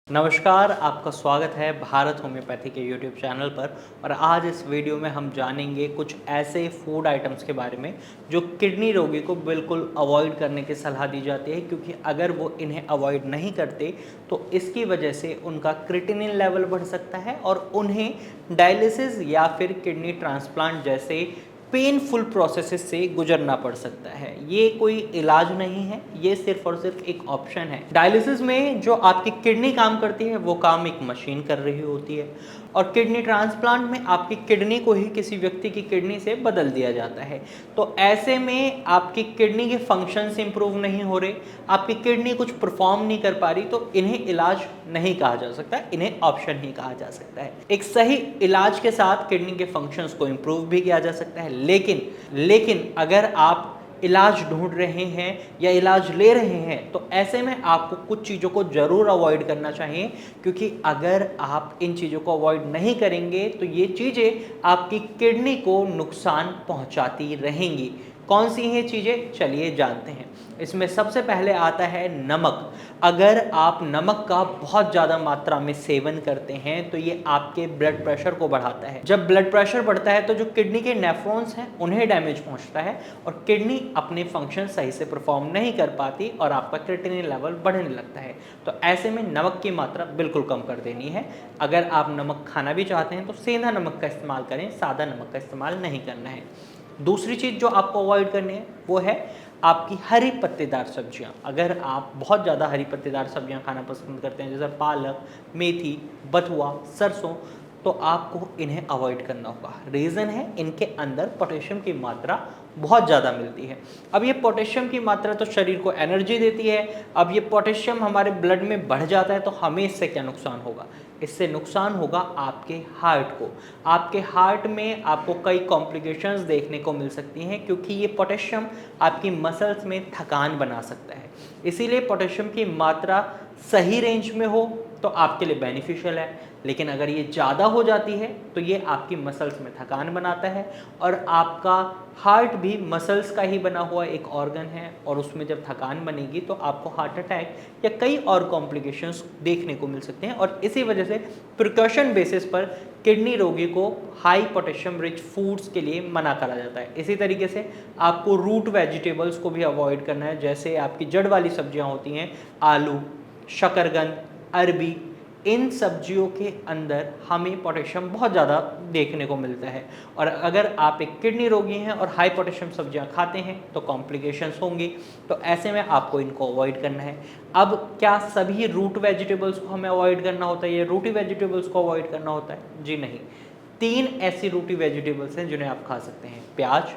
नमस्कार, आपका स्वागत है भारत होम्योपैथी के यूट्यूब चैनल पर। और आज इस वीडियो में हम जानेंगे कुछ ऐसे फूड आइटम्स के बारे में जो किडनी रोगी को बिल्कुल अवॉइड करने की सलाह दी जाती है, क्योंकि अगर वो इन्हें अवॉइड नहीं करते तो इसकी वजह से उनका क्रिएटिनिन लेवल बढ़ सकता है और उन्हें डायलिसिस या फिर किडनी ट्रांसप्लांट जैसे पेनफुल प्रोसेसेस से गुजरना पड़ सकता है। ये कोई इलाज नहीं है, ये सिर्फ और सिर्फ एक ऑप्शन है। डायलिसिस में जो आपकी किडनी काम करती है वो काम एक मशीन कर रही होती है, और किडनी ट्रांसप्लांट में आपकी किडनी को ही किसी व्यक्ति की किडनी से बदल दिया जाता है। तो ऐसे में आपकी किडनी के फंक्शंस इंप्रूव नहीं हो रहे, आपकी किडनी कुछ परफॉर्म नहीं कर पा रही, तो इन्हें इलाज नहीं कहा जा सकता, इन्हें ऑप्शन ही कहा जा सकता है। एक सही इलाज के साथ किडनी के फंक्शंस को इंप्रूव भी किया जा सकता है, लेकिन अगर आप इलाज ढूंढ रहे हैं या इलाज ले रहे हैं तो ऐसे में आपको कुछ चीज़ों को ज़रूर अवॉइड करना चाहिए, क्योंकि अगर आप इन चीज़ों को अवॉइड नहीं करेंगे तो ये चीज़ें आपकी किडनी को नुकसान पहुंचाती रहेंगी। कौन सी हैं चीज़ें, चलिए जानते हैं। इसमें सबसे पहले आता है नमक। अगर आप नमक का बहुत ज़्यादा मात्रा में सेवन करते हैं तो ये आपके ब्लड प्रेशर को बढ़ाता है। जब ब्लड प्रेशर बढ़ता है तो जो किडनी के नेफ्रॉन्स हैं उन्हें डैमेज पहुंचता है और किडनी अपने फंक्शन सही से परफॉर्म नहीं कर पाती और आपका क्रिएटिनिन लेवल बढ़ने लगता है। तो ऐसे में नमक की मात्रा बिल्कुल कम कर देनी है। अगर आप नमक खाना भी चाहते हैं तो सेंधा नमक का इस्तेमाल करें, सादा नमक का इस्तेमाल नहीं करना है। दूसरी चीज़ जो आपको अवॉइड करनी है वो है आपकी हरी पत्तेदार सब्जियां। अगर आप बहुत ज़्यादा हरी पत्तेदार सब्जियां खाना पसंद करते हैं, जैसे पालक, मेथी, बथुआ, सरसों, तो आपको इन्हें अवॉइड करना होगा। रीज़न है इनके अंदर पोटेशियम की मात्रा बहुत ज़्यादा मिलती है। अब ये पोटेशियम की मात्रा तो शरीर को एनर्जी देती है, अब ये पोटेशियम हमारे ब्लड में बढ़ जाता है तो हमें इससे क्या नुकसान होगा? इससे नुकसान होगा आपके हार्ट को। आपके हार्ट में आपको कई कॉम्प्लिकेशंस देखने को मिल सकती हैं, क्योंकि ये पोटेशियम आपकी मसल्स में थकान बना सकता है। इसीलिए पोटेशियम की मात्रा सही रेंज में हो तो आपके लिए बेनिफिशियल है, लेकिन अगर ये ज़्यादा हो जाती है तो ये आपकी मसल्स में थकान बनाता है। और आपका हार्ट भी मसल्स का ही बना हुआ एक ऑर्गन है, और उसमें जब थकान बनेगी तो आपको हार्ट अटैक या कई और कॉम्प्लिकेशंस देखने को मिल सकते हैं। और इसी वजह से प्रिकॉशन बेसिस पर किडनी रोगी को हाई पोटेशियम रिच फूड्स के लिए मना करा जाता है। इसी तरीके से आपको रूट वेजिटेबल्स को भी अवॉइड करना है, जैसे आपकी जड़ वाली सब्जियां होती हैं, आलू, शकरकंद, अरबी। इन सब्जियों के अंदर हमें पोटेशियम बहुत ज़्यादा देखने को मिलता है, और अगर आप एक किडनी रोगी हैं और हाई पोटेशियम सब्जियां खाते हैं तो कॉम्प्लिकेशंस होंगी। तो ऐसे में आपको इनको अवॉइड करना है। अब क्या सभी रूट वेजिटेबल्स को हमें अवॉइड करना होता है या रूटी वेजिटेबल्स को अवॉइड करना होता है? जी नहीं। 3 ऐसी रूटी वेजिटेबल्स हैं जिन्हें आप खा सकते हैं: प्याज,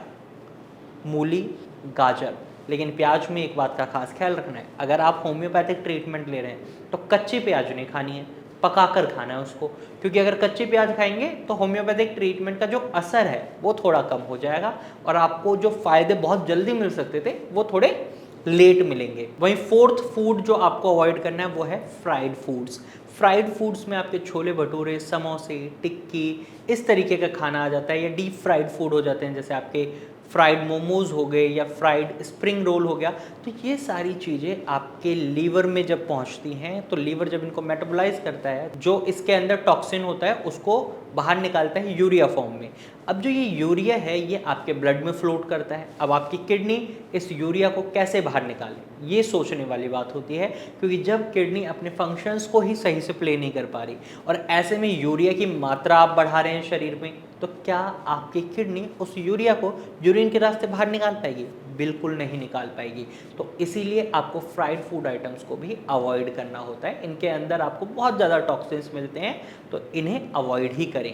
मूली, गाजर। लेकिन प्याज में एक बात का खास ख्याल रखना है, अगर आप होम्योपैथिक ट्रीटमेंट ले रहे हैं तो कच्ची प्याज नहीं खानी है, पकाकर खाना है उसको। क्योंकि अगर कच्ची प्याज खाएंगे तो होम्योपैथिक ट्रीटमेंट का जो असर है वो थोड़ा कम हो जाएगा, और आपको जो फ़ायदे बहुत जल्दी मिल सकते थे वो थोड़े लेट मिलेंगे। वहीं फोर्थ फूड जो आपको अवॉइड करना है वो है फ्राइड फूड्स। फ्राइड फूड्स में आपके छोले भटूरे, समोसे, टिक्की, इस तरीके का खाना आ जाता है, या डीप फ्राइड फूड हो जाते हैं, जैसे आपके फ्राइड मोमोज हो गए या फ्राइड स्प्रिंग रोल हो गया। तो ये सारी चीज़ें आपके लीवर में जब पहुंचती हैं तो लीवर जब इनको मेटाबोलाइज करता है, जो इसके अंदर टॉक्सिन होता है उसको बाहर निकालता है यूरिया फॉर्म में। अब जो ये यूरिया है ये आपके ब्लड में फ्लोट करता है। अब आपकी किडनी इस यूरिया को कैसे बाहर निकाले, ये सोचने वाली बात होती है, क्योंकि जब किडनी अपने फंक्शंस को ही सही से प्ले नहीं कर पा रही और ऐसे में यूरिया की मात्रा आप बढ़ा रहे हैं शरीर में, तो क्या आपकी किडनी उस यूरिया को यूरिन के रास्ते बाहर निकाल पाएगी? बिल्कुल नहीं निकाल पाएगी। तो इसीलिए आपको फ्राइड फूड आइटम्स को भी अवॉइड करना होता है। इनके अंदर आपको बहुत ज़्यादा टॉक्सिन्स मिलते हैं, तो इन्हें अवॉइड ही करें।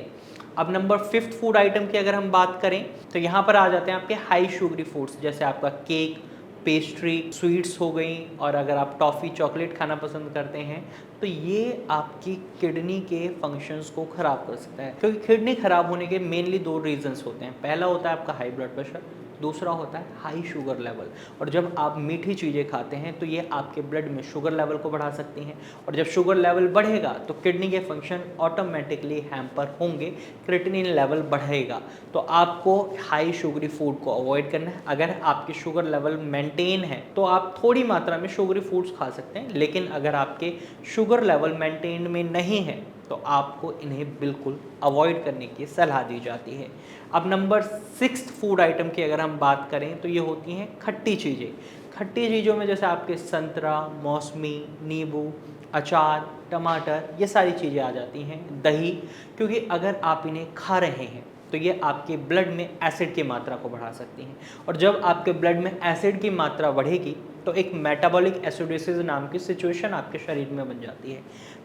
अब नंबर 5th फूड आइटम की अगर हम बात करें तो यहाँ पर आ जाते हैं आपके हाई शुगरी फूड्स, जैसे आपका केक, पेस्ट्री, स्वीट्स हो गई, और अगर आप टॉफ़ी, चॉकलेट खाना पसंद करते हैं तो ये आपकी किडनी के फंक्शंस को ख़राब कर सकता है। क्योंकि किडनी ख़राब होने के मेनली 2 रीजंस होते हैं। पहला होता है आपका हाई ब्लड प्रेशर, दूसरा होता है हाई शुगर लेवल, और जब आप मीठी चीज़ें खाते हैं तो ये आपके ब्लड में शुगर लेवल को बढ़ा सकती हैं, और जब शुगर लेवल बढ़ेगा तो किडनी के फंक्शन ऑटोमेटिकली हैम्पर होंगे, क्रिएटिनिन लेवल बढ़ेगा। तो आपको हाई शुगरी फूड को अवॉइड करना है। अगर आपकी शुगर लेवल मेंटेन है तो आप थोड़ी मात्रा में शुगरी फूड्स खा सकते हैं, लेकिन अगर आपके शुगर लेवल मेंटेन में नहीं है तो आपको इन्हें बिल्कुल अवॉइड करने की सलाह दी जाती है। अब नंबर 6 फूड आइटम की अगर हम बात करें तो ये होती हैं खट्टी चीज़ें। खट्टी चीज़ों में जैसे आपके संतरा, मौसमी, नींबू, अचार, टमाटर, ये सारी चीज़ें आ जाती हैं। दही, क्योंकि अगर आप इन्हें खा रहे हैं तो ये आपके ब्लड में एसिड की मात्रा को बढ़ा सकती हैं, और जब आपके ब्लड में एसिड की मात्रा बढ़ेगी तो एक मेटाबॉलिक एसिडोसिस नाम की सिचुएशन आपके शरीर में बन जाती है।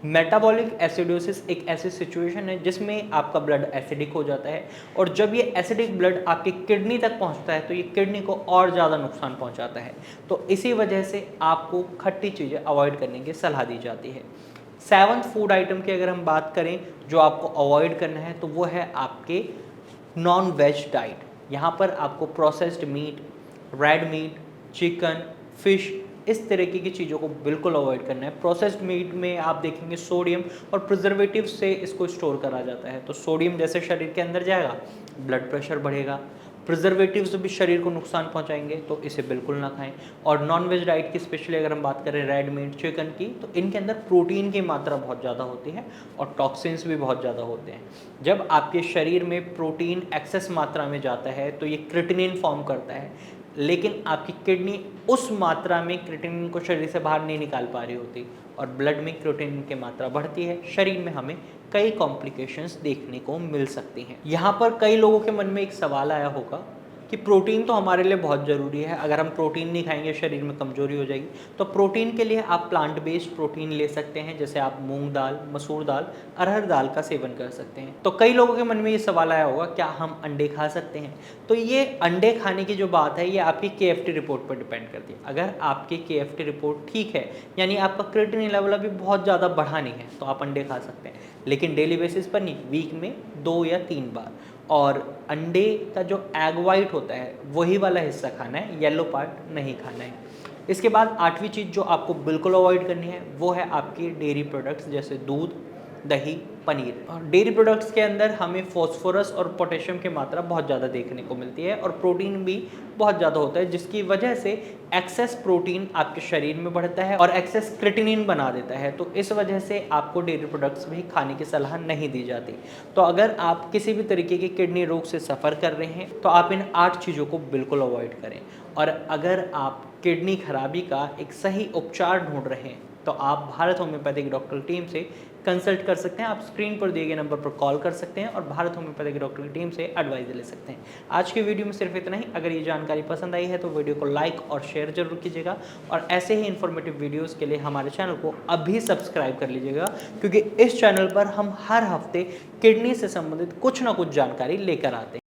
मेटाबॉलिक एसिडोसिस एक ऐसी सिचुएशन है जिसमें आपका ब्लड एसिडिक हो जाता है, और जब ये एसिडिक ब्लड आपकी किडनी तक पहुंचता है तो ये किडनी को और ज़्यादा नुकसान पहुंचाता है। तो इसी वजह से आपको खट्टी चीज़ें अवॉइड करने की सलाह दी जाती है। 7th फूड आइटम की अगर हम बात करें जो आपको अवॉइड करना है तो वो है आपके नॉन वेज डाइट। यहाँ पर आपको processed meat, red meat, chicken, fish, इस तरीके की चीज़ों को बिल्कुल अवॉइड करना है। प्रोसेस्ड मीट में आप देखेंगे सोडियम और प्रिजर्वेटिव से इसको स्टोर करा जाता है, तो सोडियम जैसे शरीर के अंदर जाएगा ब्लड प्रेशर बढ़ेगा, प्रिजर्वेटिव्स भी शरीर को नुकसान पहुंचाएंगे, तो इसे बिल्कुल ना खाएं। और नॉन वेज डाइट की स्पेशली अगर हम बात करें रेड मीट, चिकन की, तो इनके अंदर प्रोटीन की मात्रा बहुत ज़्यादा होती है और टॉक्सिन्स भी बहुत ज़्यादा होते हैं। जब आपके शरीर में प्रोटीन एक्सेस मात्रा में जाता है तो ये क्रिएटिनिन फॉर्म करता है, लेकिन आपकी किडनी उस मात्रा में क्रिएटिनिन को शरीर से बाहर नहीं निकाल पा रही होती, और ब्लड में क्रिएटिनिन की मात्रा बढ़ती है, शरीर में हमें कई कॉम्प्लिकेशंस देखने को मिल सकती हैं। यहाँ पर कई लोगों के मन में एक सवाल आया होगा कि प्रोटीन तो हमारे लिए बहुत ज़रूरी है, अगर हम प्रोटीन नहीं खाएंगे शरीर में कमजोरी हो जाएगी। तो प्रोटीन के लिए आप प्लांट बेस्ड प्रोटीन ले सकते हैं, जैसे आप मूंग दाल, मसूर दाल, अरहर दाल का सेवन कर सकते हैं। तो कई लोगों के मन में ये सवाल आया होगा क्या हम अंडे खा सकते हैं? तो ये अंडे खाने की जो बात है ये आपकी KFT रिपोर्ट पर डिपेंड करती है। अगर आपकी KFT रिपोर्ट ठीक है, यानी आपका क्रिएटिनिन लेवल अभी बहुत ज़्यादा बढ़ा नहीं है, तो आप अंडे खा सकते हैं, लेकिन डेली बेसिस पर नहीं, वीक में 2 या 3 बार। और अंडे का जो एग वाइट होता है वही वाला हिस्सा खाना है, येलो पार्ट नहीं खाना है। इसके बाद 8वीं चीज़ जो आपको बिल्कुल अवॉइड करनी है वो है आपकी डेयरी प्रोडक्ट्स, जैसे दूध, दही, पनीर। और डेयरी प्रोडक्ट्स के अंदर हमें फॉस्फोरस और पोटेशियम की मात्रा बहुत ज़्यादा देखने को मिलती है, और प्रोटीन भी बहुत ज़्यादा होता है, जिसकी वजह से एक्सेस प्रोटीन आपके शरीर में बढ़ता है और एक्सेस क्रिएटिनिन बना देता है। तो इस वजह से आपको डेयरी प्रोडक्ट्स भी खाने की सलाह नहीं दी जाती। तो अगर आप किसी भी तरीके के किडनी रोग से सफ़र कर रहे हैं तो आप इन 8 चीज़ों को बिल्कुल अवॉइड करें। और अगर आप किडनी खराबी का एक सही उपचार ढूंढ रहे हैं तो आप भारत होम्योपैथिक डॉक्टर टीम से कंसल्ट कर सकते हैं। आप स्क्रीन पर दिए गए नंबर पर कॉल कर सकते हैं और भारत होम्योपैथिक डॉक्टर की टीम से एडवाइस ले सकते हैं। आज की वीडियो में सिर्फ इतना ही। अगर ये जानकारी पसंद आई है तो वीडियो को लाइक और शेयर जरूर कीजिएगा, और ऐसे ही इन्फॉर्मेटिव वीडियोस के लिए हमारे चैनल को अभी सब्सक्राइब कर लीजिएगा, क्योंकि इस चैनल पर हम हर हफ्ते किडनी से संबंधित कुछ ना कुछ जानकारी लेकर आते हैं।